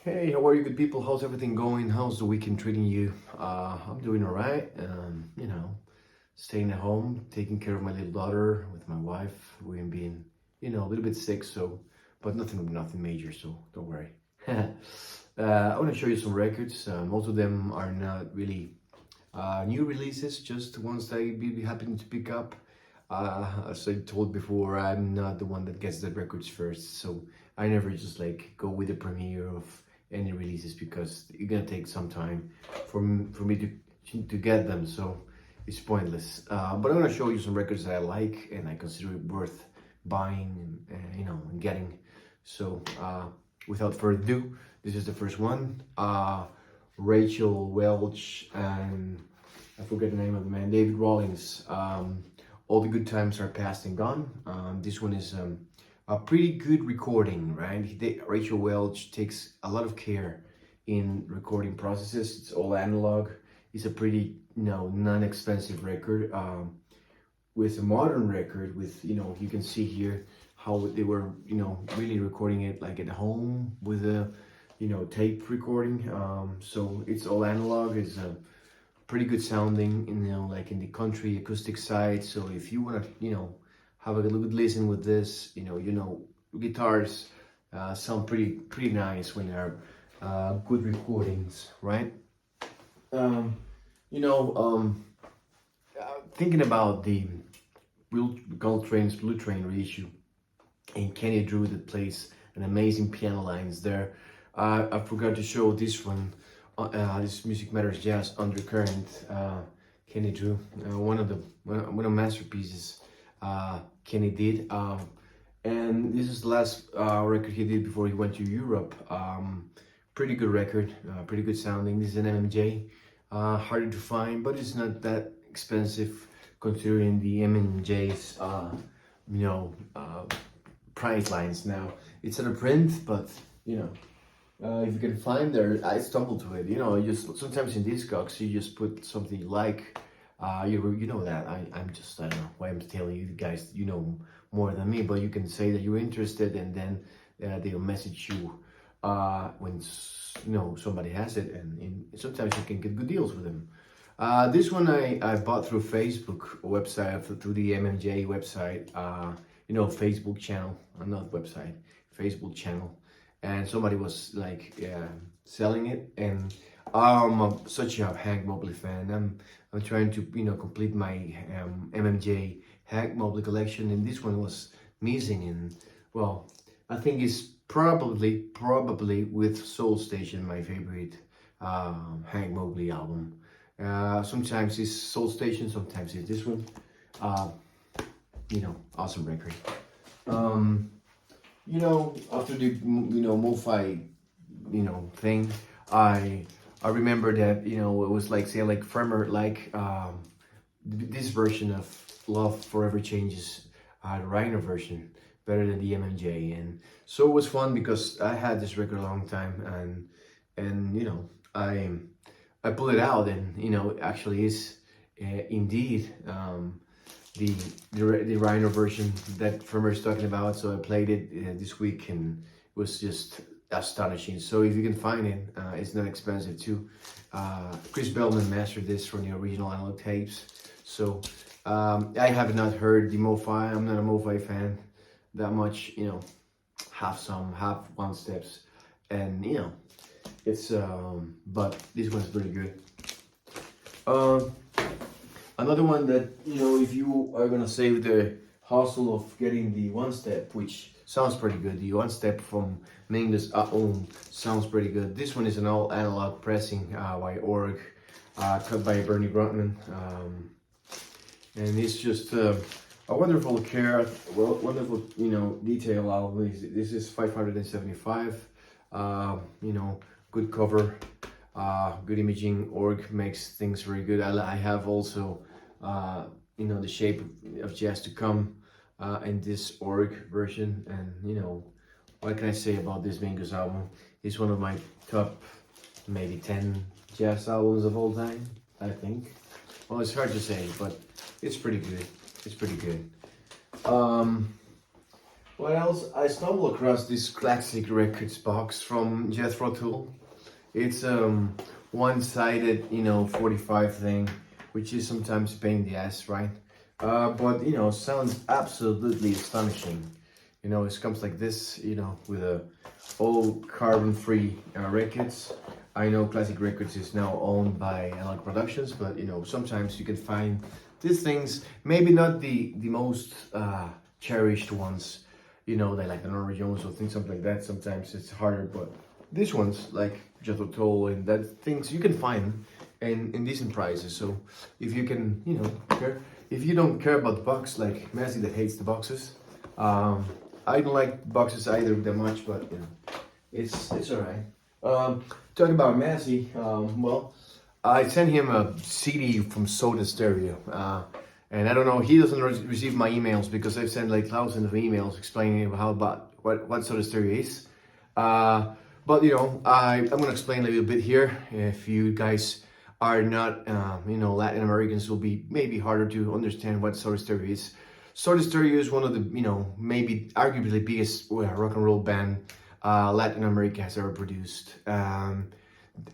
Hey, how are you, good people? How's everything going? How's the weekend treating you? I'm doing all right. Staying at home, taking care of my little daughter with my wife. We've been, a little bit sick, but nothing major, so don't worry. I want to show you some records. Most of them are not really new releases, just ones that I be happening to pick up. As I told before, I'm not the one that gets the records first, so I never just like go with the premiere of any releases because it's gonna take some time for me to get them, so it's pointless. But I'm gonna show you some records that I like and I consider it worth buying and getting. So without further ado, this is the first one. Rachel Welch and I forget the name of the man, David Rawlings. All the good times are past and gone. This one is a pretty good recording, right? Rachel Welch takes a lot of care in recording processes. It's all analog. It's a pretty, non-expensive record. With a modern record, with you can see here how they were, really recording it like at home with a, tape recording. So it's all analog. It's a pretty good sounding, like in the country acoustic side. So if you want to, have a good listen with this, guitars sound pretty nice when they're good recordings, right? You know, Thinking about the Coltrane's Blue Train reissue and Kenny Drew that plays an amazing piano lines there. I forgot to show this one. This Music Matters Jazz Undercurrent, Kenny Drew, one of masterpieces Kenny did, and this is the last record he did before he went to Europe. Pretty good record, pretty good sounding. This is an MMJ, harder to find, but it's not that expensive considering the MMJ's price lines now. It's at a print, but if you can find there, I stumbled to it. You just sometimes in Discogs you just put something you like. You know that I'm just, I don't know why I'm telling you guys. You know more than me, but you can say that you're interested, and then they'll message you when somebody has it, and sometimes you can get good deals with them. This one I bought through Facebook website, through the MMJ website. Facebook channel, not website, Facebook channel. And somebody was like selling it, and I'm such a Hank Mobley fan. I'm trying to complete my MMJ Hank Mobley collection, and this one was missing. And well, I think it's probably with Soul Station my favorite Hank Mobley album. Sometimes it's Soul Station, sometimes it's this one. Awesome record. After the MoFi, thing, I remember that it was like say like firmer like this version of Love Forever Changes, the Reiner version better than the MMJ, and so it was fun because I had this record a long time, and I pulled it out, and it actually is indeed the Reiner version that Firmer is talking about. So I played it this week, and it was just astonishing. So if you can find it, it's not expensive too. Chris Bellman mastered this from the original analog tapes. So I have not heard the MoFi. I'm not a MoFi fan that much. Half one steps, and it's but this one's pretty good. Another one that, if you are gonna save the hassle of getting the one step, which sounds pretty good, the one step from Mingus own sounds pretty good. This one is an all analog pressing by Org, cut by Bernie Gruntman, and it's just a wonderful wonderful detail album. This is 575. Good cover. Good imaging. Org makes things very good. I have also the Shape of Jazz to Come in this Org version, and what can I say about this Mingus album? It's one of my top maybe 10 jazz albums of all time, I think. Well, it's hard to say, but it's pretty good. What else? I stumbled across this classic records box from Jethro Tull. It's one-sided, 45 thing, which is sometimes a pain in the ass, right? But sounds absolutely astonishing. It comes like this, with a all carbon-free records. I know Classic Records is now owned by Analog Productions, but sometimes you can find these things, maybe not the most cherished ones, they like the Norma Jones or things something like that. Sometimes it's harder, but these ones like Jethro Tull and that things you can find in decent prices. So if you can, care, if you don't care about the box like Massey that hates the boxes, I don't like boxes either that much, but it's alright. Talking about Massey, well, I sent him a CD from Soda Stereo, and I don't know, he doesn't receive my emails because I've sent like thousands of emails explaining how about what Soda Stereo is. But I'm gonna explain a little bit here. If you guys are not, Latin Americans, will be maybe harder to understand what Soda Stereo is. Soda Stereo is one of the, maybe arguably the biggest rock and roll band Latin America has ever produced.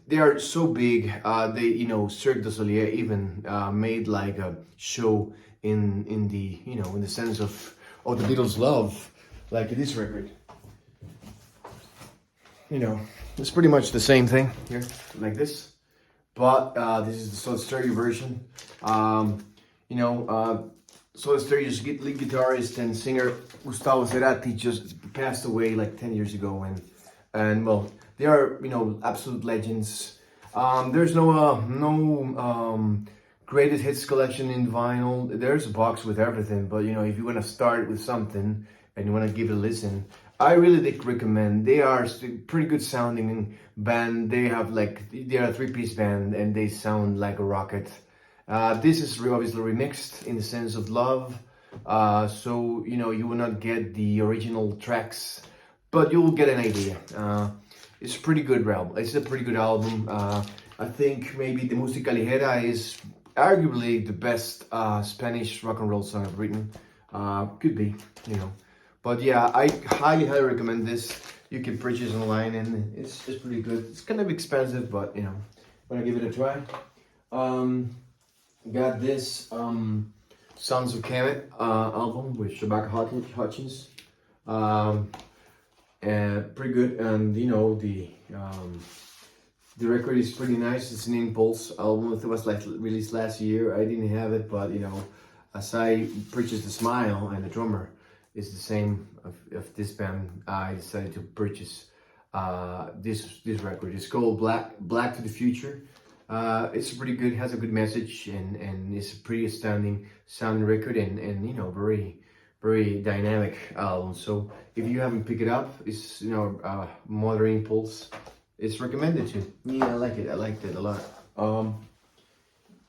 They are so big. They, Cirque du Soleil even made like a show in the, in the sense of the Beatles' love, like this record. It's pretty much the same thing here, like this. But this is the Soda Stereo version. Soda Stereo's lead guitarist and singer Gustavo Cerati just passed away like 10 years ago, and well, they are absolute legends. There's no greatest hits collection in vinyl. There's a box with everything, but if you want to start with something and you want to give it a listen, I really recommend. They are pretty good sounding band. They are a three-piece band and they sound like a rocket. This is obviously remixed in the sense of love, so you will not get the original tracks, but you will get an idea. It's a pretty good album. It's a pretty good album. I think maybe the Música Ligera is arguably the best Spanish rock and roll song I've written. Could be, But yeah, I highly recommend this. You can purchase online and it's pretty good. It's kind of expensive, but wanna give it a try. Got this Sons of Kemet album with Shabaka Hutchins. And pretty good, and the record is pretty nice. It's an Impulse album. It was like released last year. I didn't have it, but as I purchased the Smile and the drummer is the same of this band, I decided to purchase this record. It's called Black to the Future. It's pretty good, has a good message, and it's a pretty astounding sounding record, and very dynamic album. So if you haven't picked it up, it's Modern Impulse. It's recommended to me. I like it. I liked it a lot.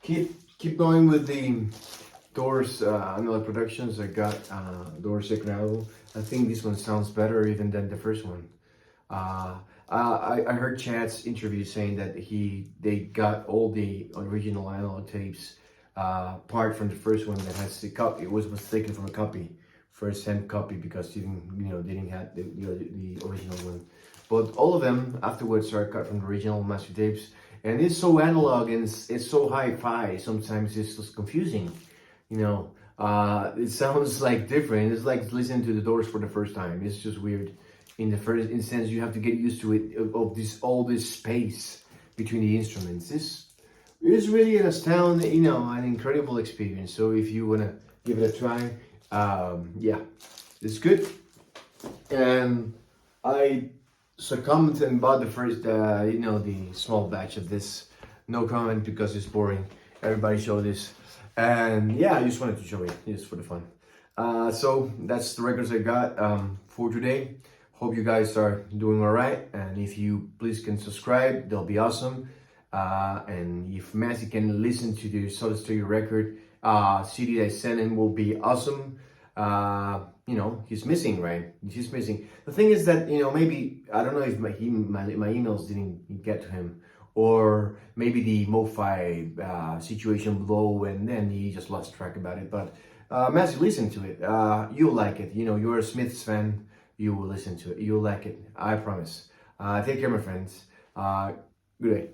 Keep going with the Doors Analog Productions. I got Doors second album. I think this one sounds better even than the first one. I heard Chad's interview saying that they got all the original analog tapes apart from the first one that has the copy. It was taken from a first-hand copy, because they didn't have the original one. But all of them afterwards are cut from the original master tapes, and it's so analog and it's so hi-fi. Sometimes it's just confusing. It sounds like different. It's like listening to the Doors for the first time. It's just weird. In the first instance, you have to get used to it, of all this space between the instruments. It's really an astounding, an incredible experience. So if you wanna give it a try, yeah, it's good. And I succumbed and bought the first, the small batch of this. No comment because it's boring. Everybody show this, and yeah, I just wanted to show it just for the fun. So that's the records I got for today. Hope you guys are doing all right, and if you please can subscribe, that'll be awesome. And if Massey can listen to the Soda Stereo record CD I sent him, will be awesome. He's missing, right? He's missing. The thing is that maybe I don't know if my emails didn't get to him, or maybe the MoFi situation below, and then he just lost track about it. But Matthew, listen to it. You'll like it. You know, you're a Smiths fan. You will listen to it. You'll like it. I promise. Take care, my friends. Good day.